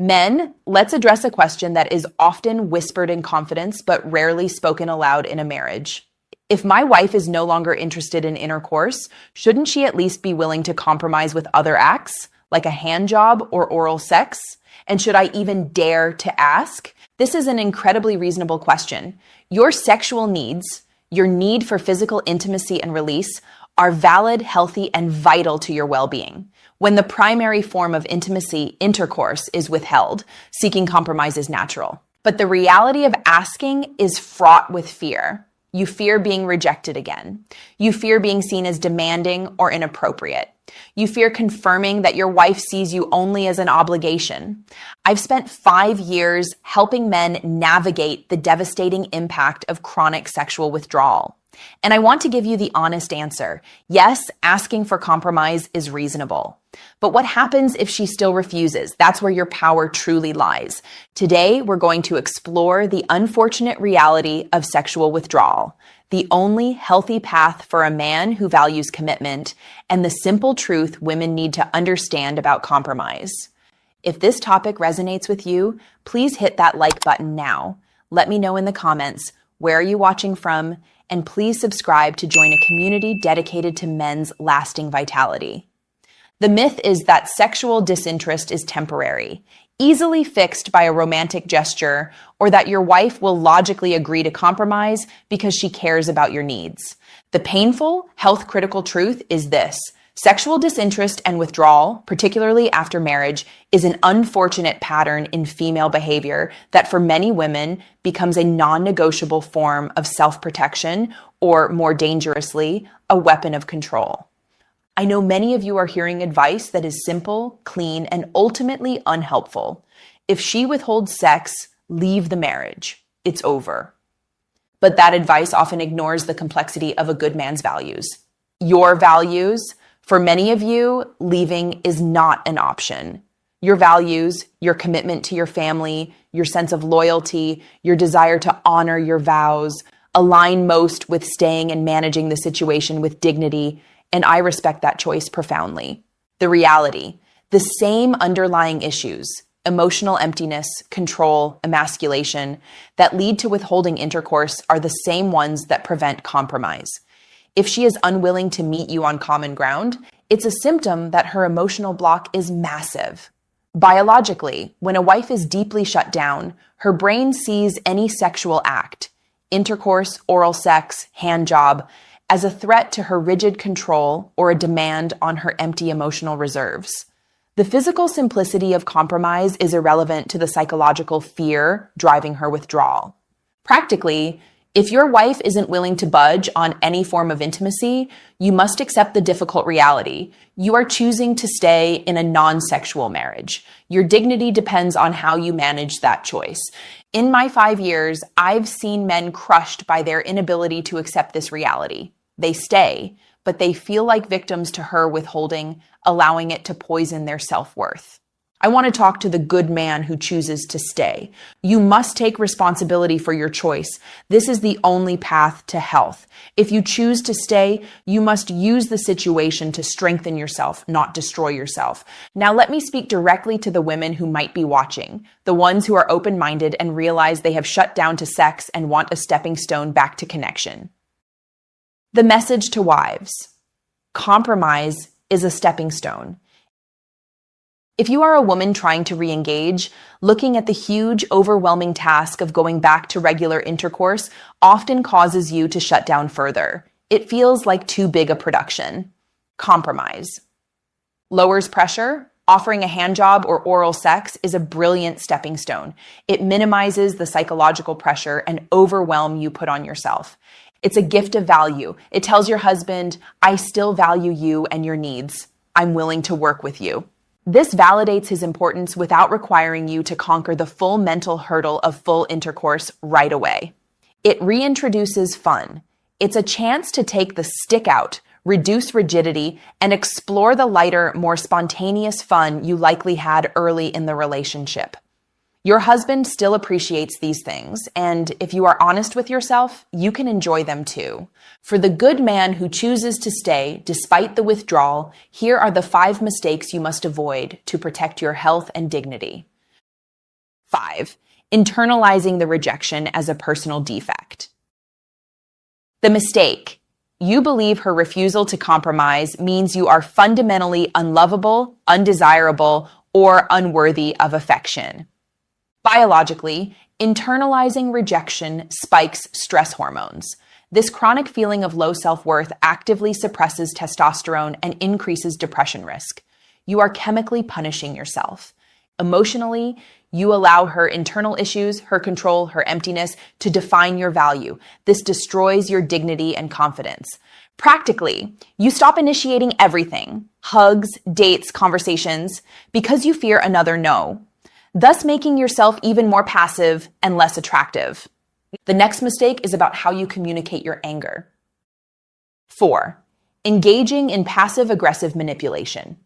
Men, let's address a question that is often whispered in confidence but rarely spoken aloud in a marriage. If my wife is no longer interested in intercourse, shouldn't she at least be willing to compromise with other acts, like a hand job or oral sex? And should I even dare to ask? This is an incredibly reasonable question. Your sexual needs, your need for physical intimacy and release, are valid, healthy, and vital to your well-being. When the primary form of intimacy, intercourse, is withheld, seeking compromise is natural. But the reality of asking is fraught with fear. You fear being rejected again. You fear being seen as demanding or inappropriate. You fear confirming that your wife sees you only as an obligation. I've spent 5 years helping men navigate the devastating impact of chronic sexual withdrawal. And I want to give you the honest answer. Yes, asking for compromise is reasonable. But what happens if she still refuses? That's where your power truly lies. Today, we're going to explore the unfortunate reality of sexual withdrawal, the only healthy path for a man who values commitment, and the simple truth women need to understand about compromise. If this topic resonates with you, please hit that like button now. Let me know in the comments, where are you watching from? And please subscribe to join a community dedicated to men's lasting vitality. The myth is that sexual disinterest is temporary, easily fixed by a romantic gesture, or that your wife will logically agree to compromise because she cares about your needs. The painful, health-critical truth is this: sexual disinterest and withdrawal, particularly after marriage, is an unfortunate pattern in female behavior that for many women becomes a non-negotiable form of self-protection, or more dangerously, a weapon of control. I know many of you are hearing advice that is simple, clean, and ultimately unhelpful. If she withholds sex, leave the marriage. It's over. But that advice often ignores the complexity of a good man's values. Your values. For many of you, leaving is not an option. Your values, your commitment to your family, your sense of loyalty, your desire to honor your vows, align most with staying and managing the situation with dignity, and I respect that choice profoundly. The reality, the same underlying issues, emotional emptiness, control, emasculation, that lead to withholding intercourse are the same ones that prevent compromise. If she is unwilling to meet you on common ground, it's a symptom that her emotional block is massive. Biologically, when a wife is deeply shut down, her brain sees any sexual act, intercourse, oral sex, hand job, as a threat to her rigid control or a demand on her empty emotional reserves. The physical simplicity of compromise is irrelevant to the psychological fear driving her withdrawal. Practically, if your wife isn't willing to budge on any form of intimacy, you must accept the difficult reality. You are choosing to stay in a non-sexual marriage. Your dignity depends on how you manage that choice. In my 5 years, I've seen men crushed by their inability to accept this reality. They stay, but they feel like victims to her withholding, allowing it to poison their self-worth. I want to talk to the good man who chooses to stay. You must take responsibility for your choice. This is the only path to health. If you choose to stay, you must use the situation to strengthen yourself, not destroy yourself. Now let me speak directly to the women who might be watching, the ones who are open-minded and realize they have shut down to sex and want a stepping stone back to connection. The message to wives: compromise is a stepping stone. If you are a woman trying to re-engage, looking at the huge, overwhelming task of going back to regular intercourse often causes you to shut down further. It feels like too big a production. Compromise lowers pressure. Offering a hand job or oral sex is a brilliant stepping stone. It minimizes the psychological pressure and overwhelm you put on yourself. It's a gift of value. It tells your husband, I still value you and your needs. I'm willing to work with you. This validates his importance without requiring you to conquer the full mental hurdle of full intercourse right away. It reintroduces fun. It's a chance to take the stick out, reduce rigidity, and explore the lighter, more spontaneous fun you likely had early in the relationship. Your husband still appreciates these things, and if you are honest with yourself, you can enjoy them too. For the good man who chooses to stay despite the withdrawal, here are the 5 mistakes you must avoid to protect your health and dignity. 5. Internalizing the rejection as a personal defect. The mistake. You believe her refusal to compromise means you are fundamentally unlovable, undesirable, or unworthy of affection. Biologically, internalizing rejection spikes stress hormones. This chronic feeling of low self-worth actively suppresses testosterone and increases depression risk. You are chemically punishing yourself. Emotionally, you allow her internal issues, her control, her emptiness to define your value. This destroys your dignity and confidence. Practically, you stop initiating everything, hugs, dates, conversations, because you fear another no, thus making yourself even more passive and less attractive. The next mistake is about how you communicate your anger. 4. Engaging in passive-aggressive manipulation.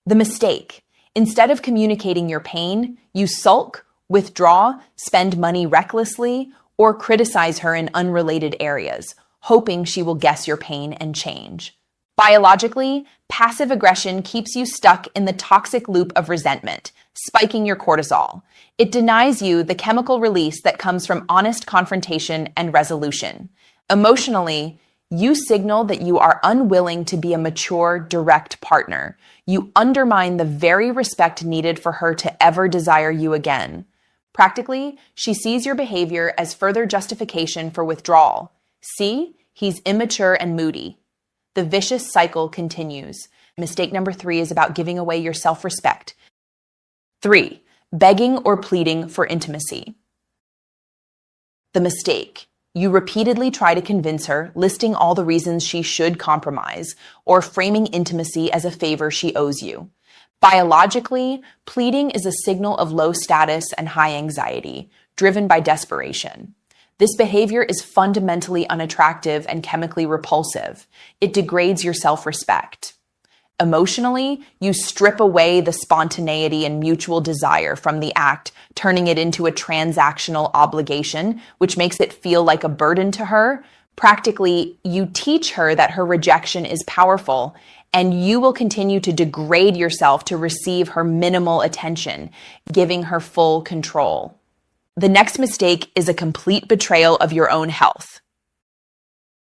The mistake. Instead of communicating your pain, you sulk, withdraw, spend money recklessly, or criticize her in unrelated areas, hoping she will guess your pain and change. Biologically, passive aggression keeps you stuck in the toxic loop of resentment, spiking your cortisol. It denies you the chemical release that comes from honest confrontation and resolution. Emotionally, you signal that you are unwilling to be a mature, direct partner. You undermine the very respect needed for her to ever desire you again. Practically, she sees your behavior as further justification for withdrawal. See, he's immature and moody. The vicious cycle continues. Mistake number 3 is about giving away your self-respect. 3. Begging or pleading for intimacy. The mistake. You repeatedly try to convince her, listing all the reasons she should compromise, or framing intimacy as a favor she owes you. Biologically, pleading is a signal of low status and high anxiety, driven by desperation. This behavior is fundamentally unattractive and chemically repulsive. It degrades your self-respect. Emotionally, you strip away the spontaneity and mutual desire from the act, turning it into a transactional obligation, which makes it feel like a burden to her. Practically, you teach her that her rejection is powerful, and you will continue to degrade yourself to receive her minimal attention, giving her full control. The next mistake is a complete betrayal of your own health.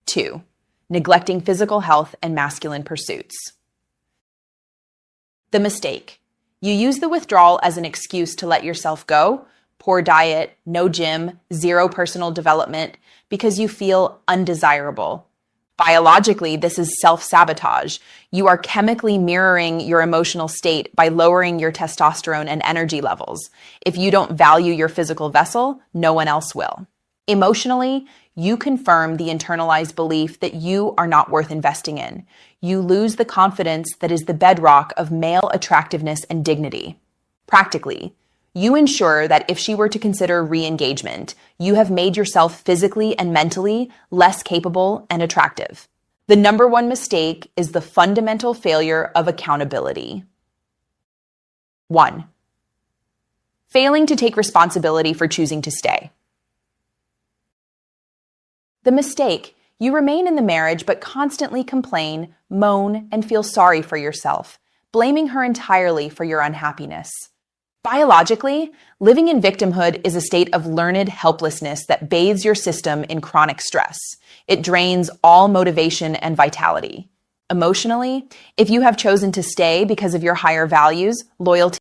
2. Neglecting physical health and masculine pursuits. The mistake. You use the withdrawal as an excuse to let yourself go, poor diet, no gym, zero personal development, because you feel undesirable. Biologically, this is self-sabotage. You are chemically mirroring your emotional state by lowering your testosterone and energy levels. If you don't value your physical vessel, no one else will. Emotionally, you confirm the internalized belief that you are not worth investing in. You lose the confidence that is the bedrock of male attractiveness and dignity. Practically, you ensure that if she were to consider re-engagement, you have made yourself physically and mentally less capable and attractive. The number 1 mistake is the fundamental failure of accountability. 1. Failing to take responsibility for choosing to stay. The mistake. You remain in the marriage but constantly complain, moan, and feel sorry for yourself, blaming her entirely for your unhappiness. Biologically, living in victimhood is a state of learned helplessness that bathes your system in chronic stress. It drains all motivation and vitality. Emotionally, if you have chosen to stay because of your higher values, loyalty,